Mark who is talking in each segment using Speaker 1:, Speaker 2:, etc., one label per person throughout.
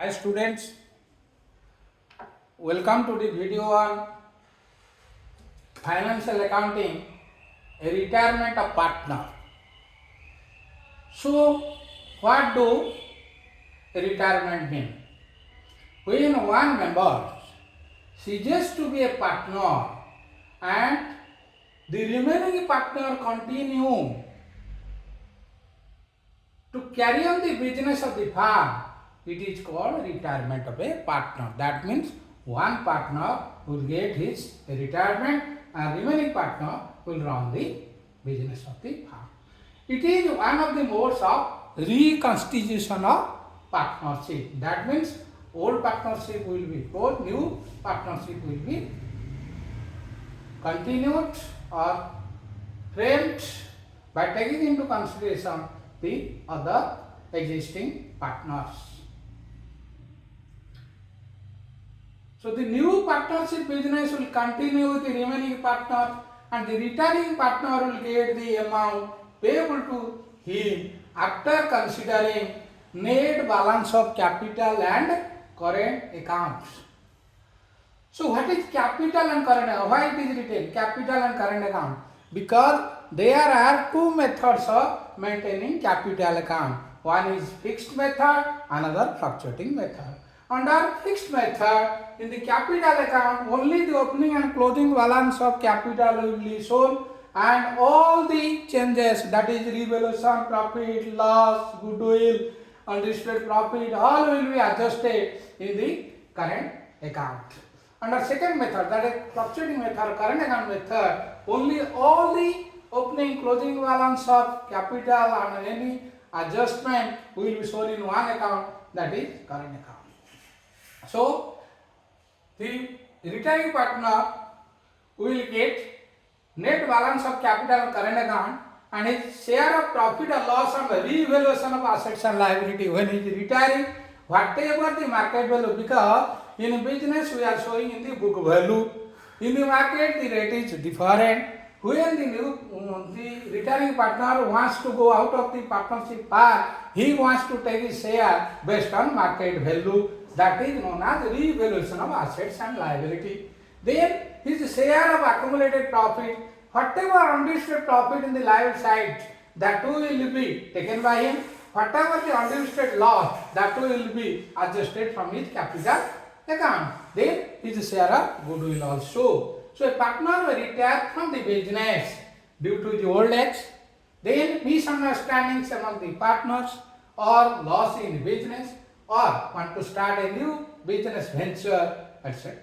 Speaker 1: Hi students, welcome to the video on financial accounting, a retirement of partner. So, what do retirement mean? When one member ceases to be a partner and the remaining partner continue to carry on the business of the firm, it is called retirement of a partner. That means one partner will get his retirement and remaining partner will run the business of the firm. It is one of the modes of reconstitution of partnership. That means old partnership will be closed, new partnership will be continued or framed by taking into consideration the other existing partners. So the new partnership business will continue with the remaining partner and the retiring partner will get the amount payable to him after considering net balance of capital and current accounts. So what is capital and current account? Why it is written capital and current account? Because there are two methods of maintaining capital account. One is fixed method, another fluctuating method. Under fixed method, in the capital account, only the opening and closing balance of capital will be shown and all the changes, that is revaluation, profit, loss, goodwill, undistributed profit, all will be adjusted in the current account. Under second method, that is fluctuating method, current account method, only all the opening, closing balance of capital and any adjustment will be shown in one account, that is current account. So, the retiring partner will get net balance of capital and current account and his share of profit or loss on the revaluation of assets and liability. When he is retiring, whatever the market value, because in business we are showing in the book value, in the market the rate is different. When the retiring partner wants to go out of the partnership part, he wants to take his share based on market value. That is known as revaluation of assets and liability. Then his share of accumulated profit, whatever undistributed profit in the liable side, that too will be taken by him. Whatever the undistributed loss, that too will be adjusted from his capital account. Then his share of goodwill also. So a partner will retire from the business due to the old age, then misunderstandings among the partners or loss in the business or want to start a new business venture, etc.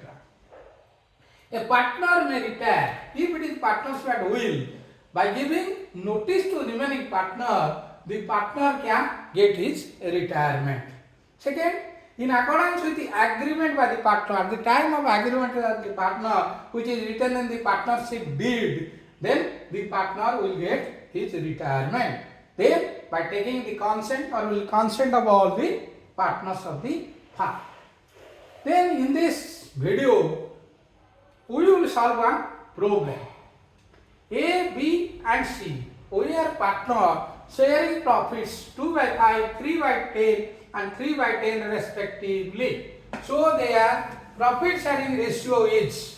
Speaker 1: A partner may retire if it is partnership at will. By giving notice to remaining partner, the partner can get his retirement. Second, in accordance with the agreement by the partner, at the time of agreement with the partner, which is written in the partnership deed, then the partner will get his retirement. Then, by taking the consent or will consent of all the partners of the firm. Then, in this video, we will solve one problem. A, B and C, we are partner sharing profits 2 by 5, 3 by 10 and 3 by 10 respectively. So their profit sharing ratio is,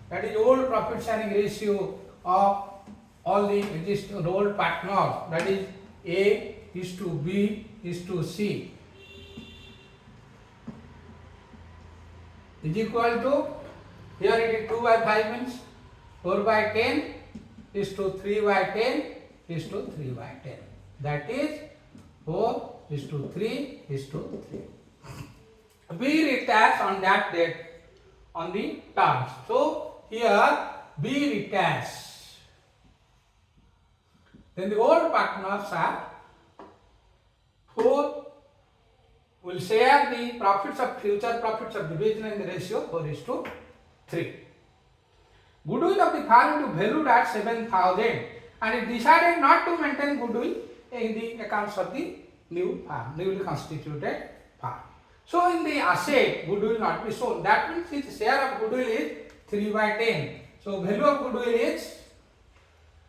Speaker 1: that is old profit sharing ratio of all the existing old partners, that is A is to B is to C, is equal to, here it is 2 by 5 means 4 by 10 is to 3 by 10 is to 3 by 10. That is 4 is to 3 is to 3. B retires on that date on the terms. So here B retires. Then the old partners are 4 will share the profits of future profits of the business in the ratio 4 is to 3. Goodwill of the firm to valued at 7,000 and it decided not to maintain goodwill in the accounts of the new firm, newly constituted firm. So in the asset, goodwill not be shown. That means its share of goodwill is 3 by 10. So value of goodwill is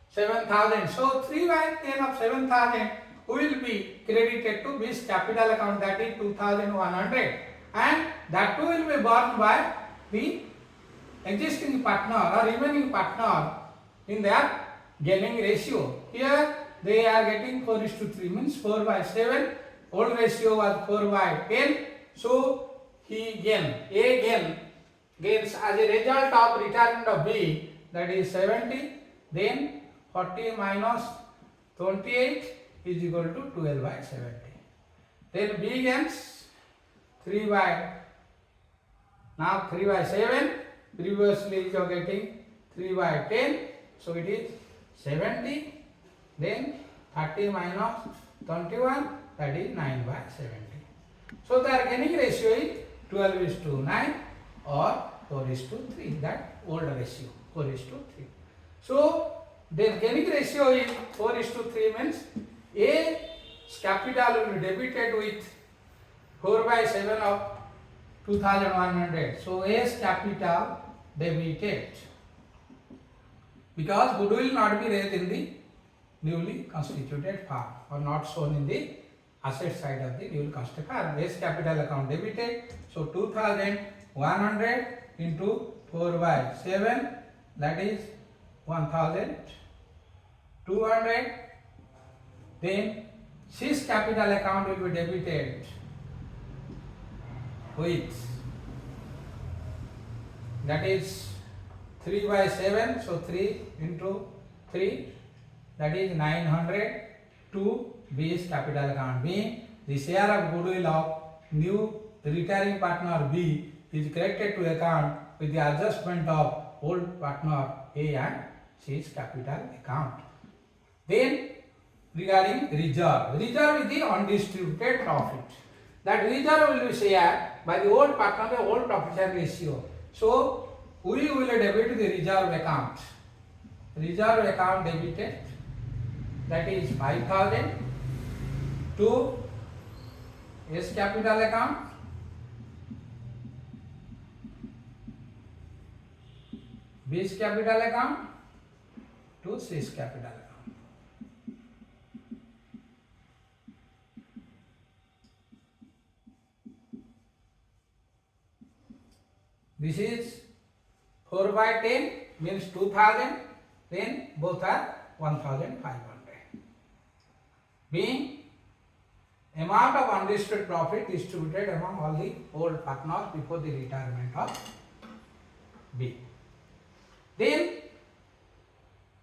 Speaker 1: 7,000. So 3 by 10 of 7,000 will be credited to B's capital account, that is 2100, and that too will be borne by the existing partner or remaining partner in their gaining ratio. Here they are getting 4:3, means 4/7. Old ratio was 4/10. So he gains as a result of retirement of B, that is 70. Then 40 minus 28 is equal to 12/70. Then B gains 3/7. Previously you are getting 3/10. So it is 70. Then 30 minus 21, that is 9/70. So their gaining ratio is 12:9 or 4:3. That old ratio 4:3. So their gaining ratio is 4:3, means A's capital will be debited with 4/7 of 2100. So A's capital debited, because goodwill not be raised in the newly constituted firm or not shown in the asset side of the newly constituted firm. A's capital account debited. So 2100 into 4/7, that is 1200. Then C's capital account will be debited with, that is 3/7. So 3 into 3, that is 900 to B's capital account. Being the share of goodwill of new retiring partner B is credited to account with the adjustment of old partner A and C's capital account. Then regarding reserve is the undistributed profit. That reserve will be shared by the old partner, the old profit share ratio. So we will debit the reserve account. Reserve account debited, that is 5000 to A's capital account. B's capital account to C's capital account. This is 4/10, means 2000, then both are 1500. Being amount of undistributed profit distributed among all the old partners before the retirement of B. Then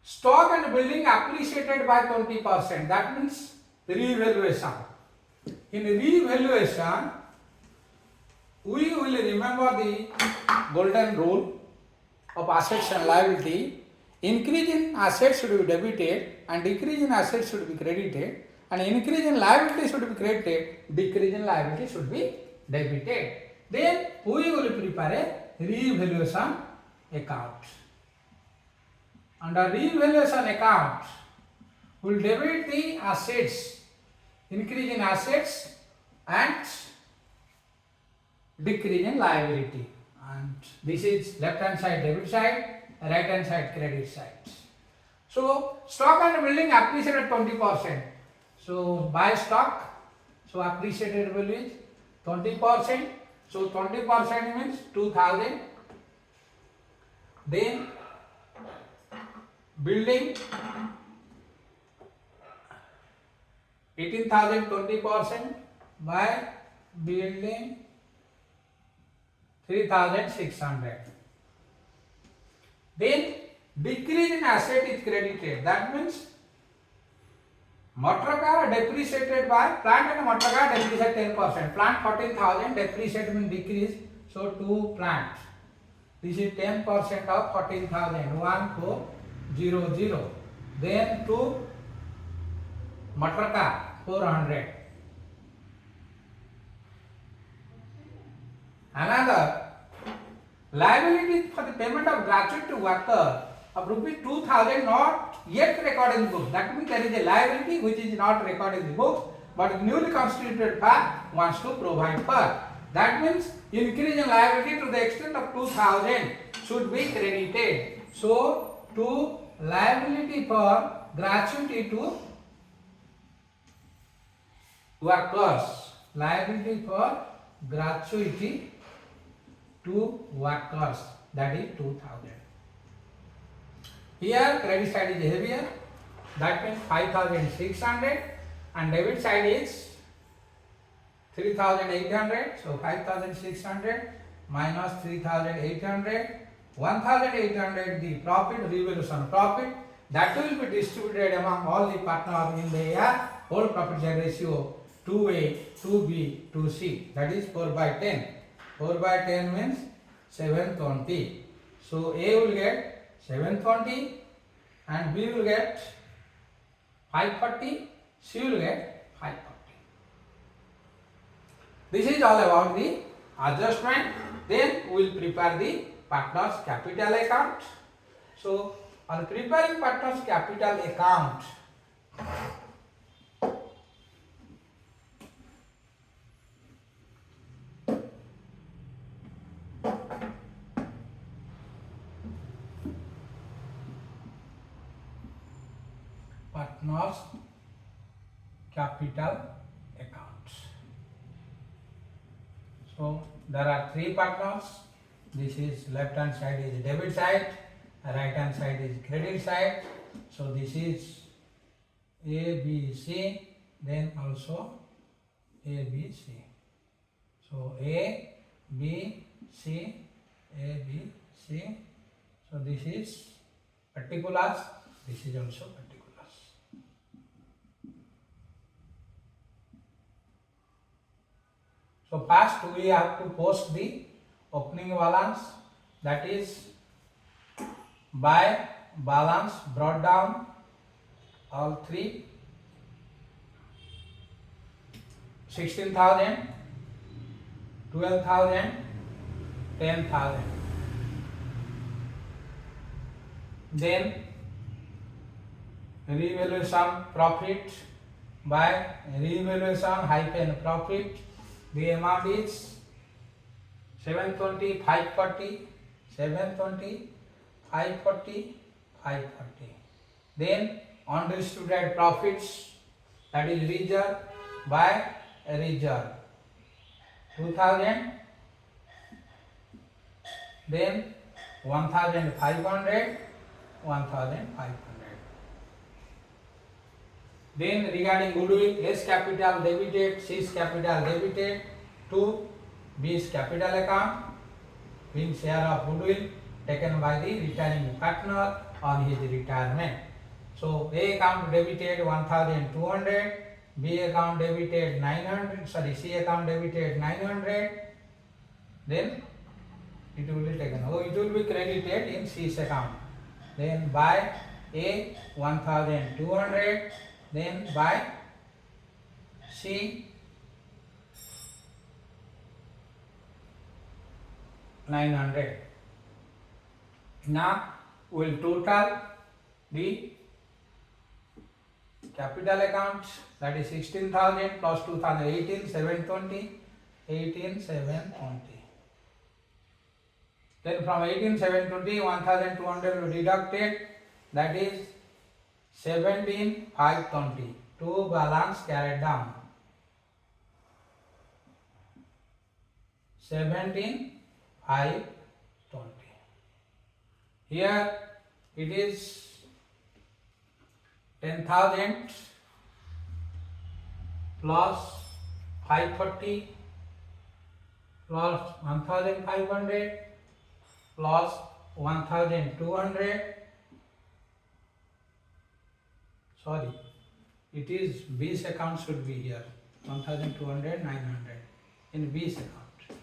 Speaker 1: stock and building appreciated by 20%, that means revaluation. In revaluation, we will remember the golden rule of assets and liability. Increase in assets should be debited and decrease in assets should be credited, and increase in liability should be credited, decrease in liability should be debited. Then we will prepare a revaluation account. Under revaluation account, we will debit the assets, increase in assets and decrease in liability. And this is left hand side debit side, right hand side credit side. So stock and building appreciated 20%. So buy stock, so appreciated value is 20%. So 20% means 2000. Then building 18,000, 20%, by building 3,600. Then decrease in asset is credited. That means motor car depreciated by plant and motor car depreciated 10%. Plant 14,000, depreciate means decrease. So 2 plant. This is 10% of 14,000. 1400. Then 2 motor car 400. Another liability for the payment of gratuity to worker of rupees 2,000 not yet recorded in the book. That means there is a liability which is not recorded in the book, but newly constituted firm wants to provide for. That means increase in liability to the extent of 2,000 should be credited. So to liability for gratuity to workers, liability for gratuity to workers, that is 2000. Here credit side is heavier, that means 5600, and debit side is 3800. So 5600 minus 3800, 1800 the profit, revaluation profit, that will be distributed among all the partners in the year. Whole profit share ratio 2A, 2B, 2C, that is 4 by 10. 4 by 10 means 720. So A will get 720 and B will get 540, C will get 540. This is all about the adjustment. Then we will prepare the partners capital account. So on preparing partners capital account, partners capital account. So there are three partners. This is left hand side is debit side, right hand side is credit side. So this is A, B, C, then also A, B, C. So A, B, C, A, B, C. So this is particulars, this is also particulars. So first we have to post the opening balance, that is by balance brought down all three, 16,000, 12,000, 10,000. Then revaluation profit by revaluation hyphen profit. The amount is 720, 540, 720, 540, 540. Then undistributed profits, that is reserve by reserve 2000, then 1500, 1500. Then regarding goodwill, S capital debited, C's capital debited to B's capital account, being share of goodwill taken by the retiring partner on his retirement. So A account debited 1200, B account debited 900, C account debited 900, then it will be taken. Oh, it will be credited in C's account. Then by A 1200, then by C 900. Now we will total the capital account, that is 16,000 plus 2,000, 18,720, 18,720. Then from 18,720, 1,200 deducted, that is 17,520. Two balance carried down. 17,520. Here it is 10,000 plus 540 plus 1,500 plus 1,200. Sorry, it is B's account should be here. 1,200, 900 in B's account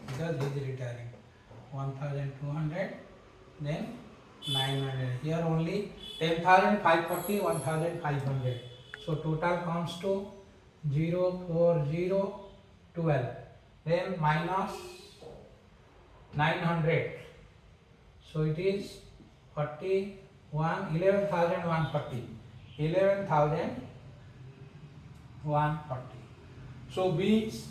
Speaker 1: because he is retiring. 1,200, then 900. Here only 10,540, 1,500. So total comes to 04012. Then minus 900. So it is 11,140. 11,140. So B's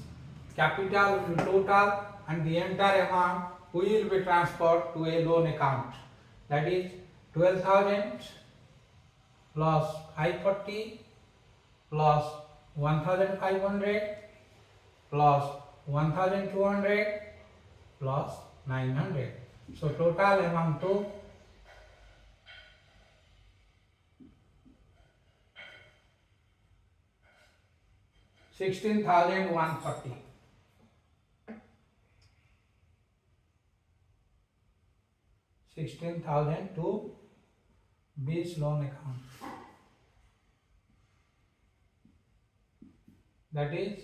Speaker 1: capital will total and the entire amount will be transferred to a loan account. That is 12,000 plus 540 plus 1500 plus 1200 plus 900. So total amount to 16,140. 16,000 to B's loan account. That is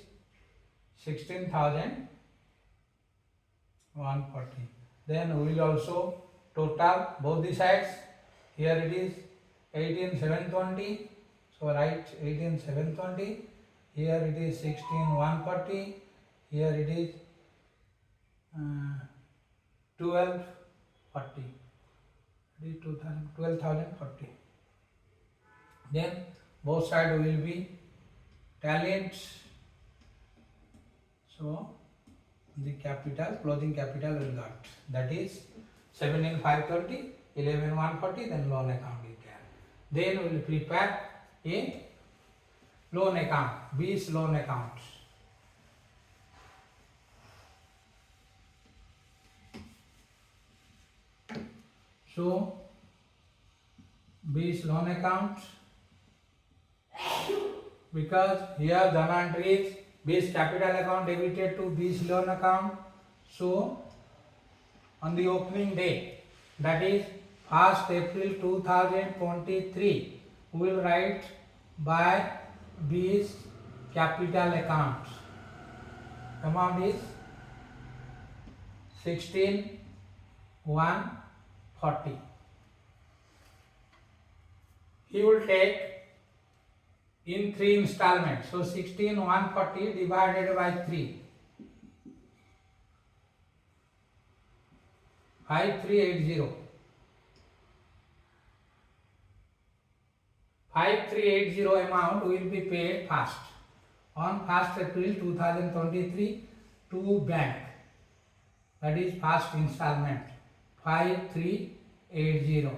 Speaker 1: 16,140. Then we will also total both the sides. Here it is 18,720. So write 18,720. Here it is 16,140. Here it is 12,40. It is 12,040. Then both sides will be tallied. So the capital, closing capital will got, that is 17,520, 11,140. Then loan account is there. Then we will prepare a loan account, B's loan account. So B's loan account, because here the amount is B's capital account debited to B's loan account. So on the opening day, that is 1st April 2023, we will write by B's capital account. Amount is 16,140. He will take in 3 installments. So 16,140 divided by 3. 5380. 5380 amount will be paid first on 1st April 2023 to bank. That is first installment 5380.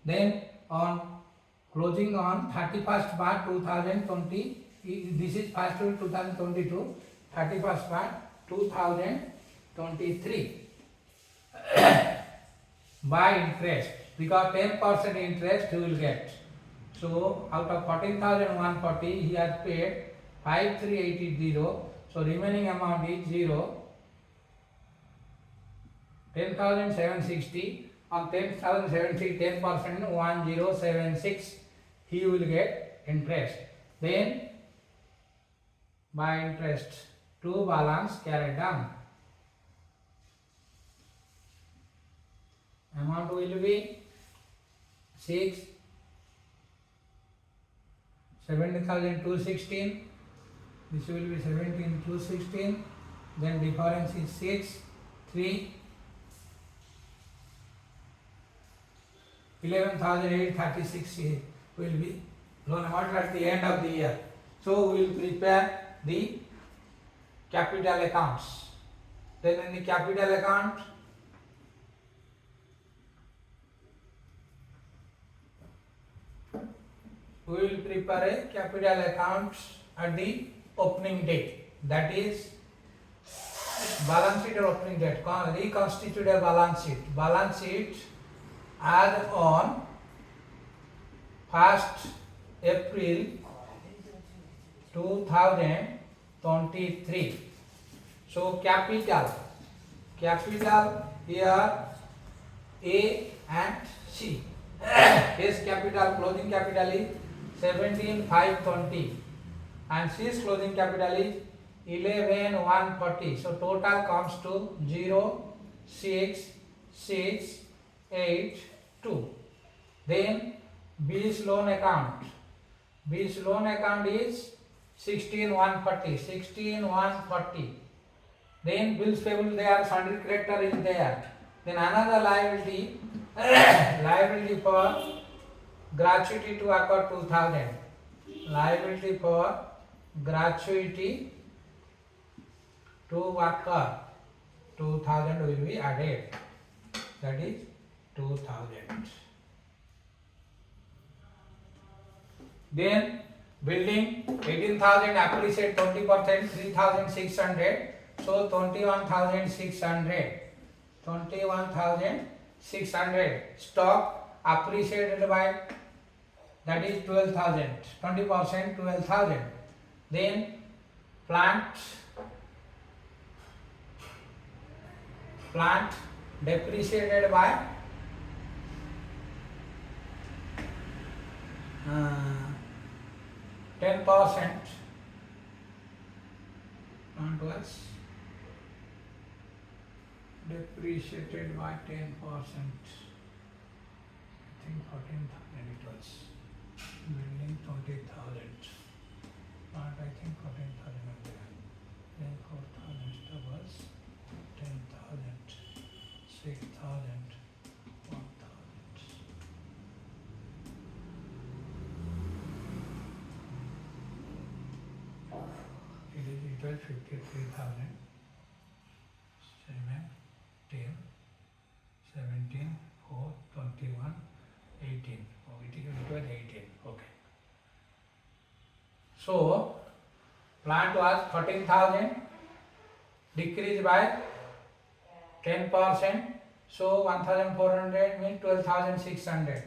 Speaker 1: Then on closing on 31st March 2020, this is 1st April 2022, 31st March 2023 by interest, because 10% interest he will get. So out of 14,140 he has paid 5380. So remaining amount is 0. 10,760. On 10,760, 10%, 1076 he will get interest. Then by interest 2 balance carried down. Amount will be 17,216. This will be 17,216. Then difference is 6, 3. 11,836 will be loan amount at the end of the year. So we will prepare the capital accounts. Then in the capital account, we will prepare a capital account at the opening date. That is balance sheet or opening date. Reconstitute a balance sheet. Balance sheet as on 1st April 2023. So capital here A and C. His capital, closing capital is 17,520 and C's closing capital is 11,140. So total comes to 0,6,6,8,2. Then B's loan account. B's loan account is 16,140. 16,140. Then bills payable there, sundry creditor is there. Then another liability, liability for gratuity to occur 2,000. Liability for gratuity to occur 2,000 will be added. That is 2,000. Then Building 18,000 appreciate 20%, 3,600. So 21,600. 21,600. Stock appreciated by, that is 12,000. 20% 12,000. Then plant depreciated by 10%. Plant was depreciated by 10%. I think 14,000 it was. Building 20,000. Plant I think 14,000 was there. Then 4,000 stuff was 10,000, 6,000, 1,000. It was 53,000. 7, 10, 17, 4, 21, 18. Oh, it was 18. Okay. So, plant was 14,000, decreased by 10%. So, 1,400 means 12,600.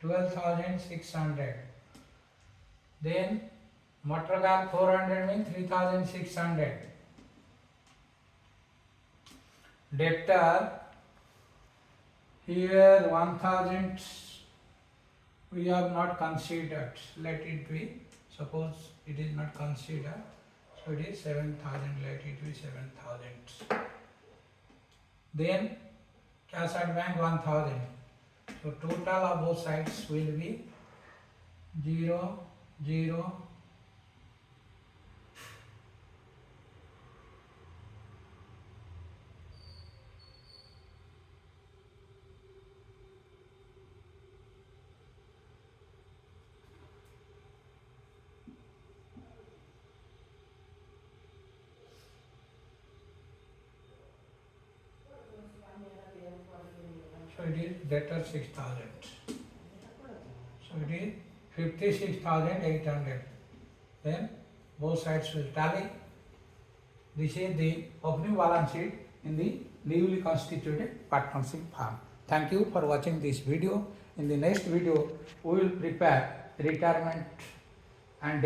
Speaker 1: 12,600. Then, motor car 400 means 3,600. Debtor, here 1,000 we have not considered. Let it be. Suppose it is not considered. So it is 7,000. Let it be 7,000. Then cash at bank 1,000. So total of both sides will be 0, 0. So it is debtor 6,000. So it is 56,800. Then both sides will tally. This is the opening balance sheet in the newly constituted partnership firm. Thank you for watching this video. In the next video, we will prepare retirement and